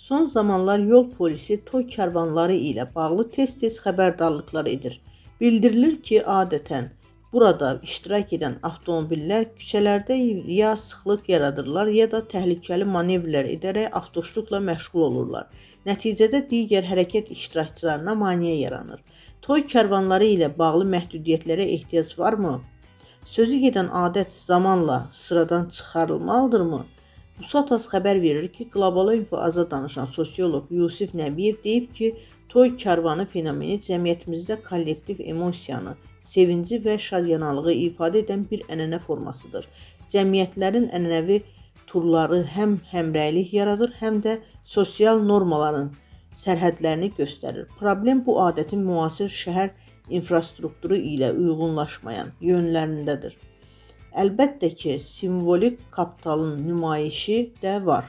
Son zamanlar yol polisi toy karvanları ilə bağlı tez-tez xəbərdarlıqlar edir. Bildirilir ki, adətən burada iştirak edən avtomobillər küçələrdə ya sıxlıq yaradırlar, ya da təhlükəli manevrlər edərək avtoşluqla məşğul olurlar. Nəticədə digər hərəkət iştirakçılarına maneə yaranır. Toy karvanları ilə bağlı məhdudiyyətlərə ehtiyac varmı? Sözü gedən adət zamanla sıradan çıxarılmalıdırmı? Busatas xəbər verir ki, Qlobal Info Aza danışan sosioloq Yusif Nəbiyev deyib ki, toy karvanı fenomeni cəmiyyətimizdə kollektiv emosiyanı, sevinci və şadyanallığı ifadə edən bir ənənə formasıdır. Cəmiyyətlərin ənənəvi turları həm həmrəylik yaradır, həm də sosial normaların sərhədlərini göstərir. Problem bu adətin müasir şəhər infrastrukturu ilə uyğunlaşmayan yönlərindədir. Əlbəttə ki, simvolik kapitalın nümayişi də var.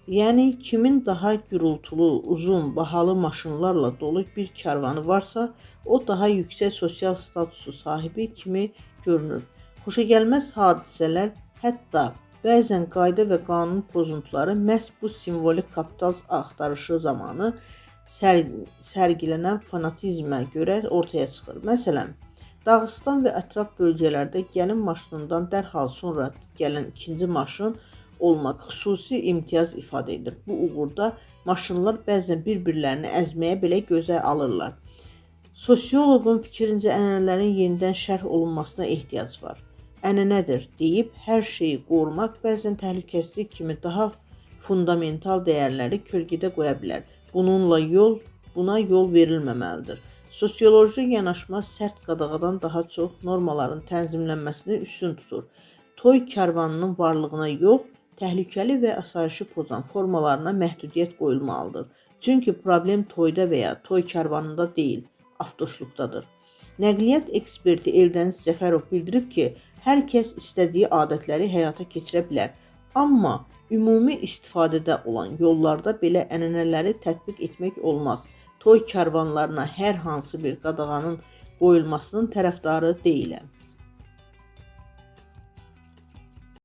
Yəni, kimin daha gürültülü, uzun, bahalı maşınlarla dolu bir karvanı varsa, o daha yüksək sosial statusu sahibi kimi görünür. Xoşagəlməz hadisələr, hətta bəzən qayda və qanun pozuntuları məhz bu simvolik kapital axtarışı zamanı sərgilənən fanatizmə görə ortaya çıxır. Məsələn, Dağıstan və ətraf bölgələrdə gəlin maşınından dərhal sonra gələn ikinci maşın olmaq xüsusi imtiyaz ifadə edir. Bu uğurda maşınlar bəzən bir-birlərini əzməyə belə gözə alırlar. Sosioloqun fikrincə ənənələrin yenidən şərh olunmasına ehtiyac var. Ənənədir deyib hər şeyi qorumaq bəzən təhlükəsizlik kimi daha fundamental dəyərləri kölgədə qoya bilər. Buna yol verilməməlidir. Sosioloji yanaşma sərt qadağadan daha çox normalarının tənzimlənməsini üstün tutur. Toy karvanının varlığına yox, təhlükəli və asayişi pozan formalarına məhdudiyyət qoyulmalıdır. Çünki problem toyda və ya toy karvanında deyil, avtoşluqdadır. Nəqliyyat eksperti Eldəniz Cəfərov bildirib ki, hər kəs istədiyi adətləri həyata keçirə bilər. Amma ümumi istifadədə olan yollarda belə ənənələri tətbiq etmək olmaz. Toy karvanlarına hər hansı bir qadağanın qoyulmasının tərəfdarı deyiləm.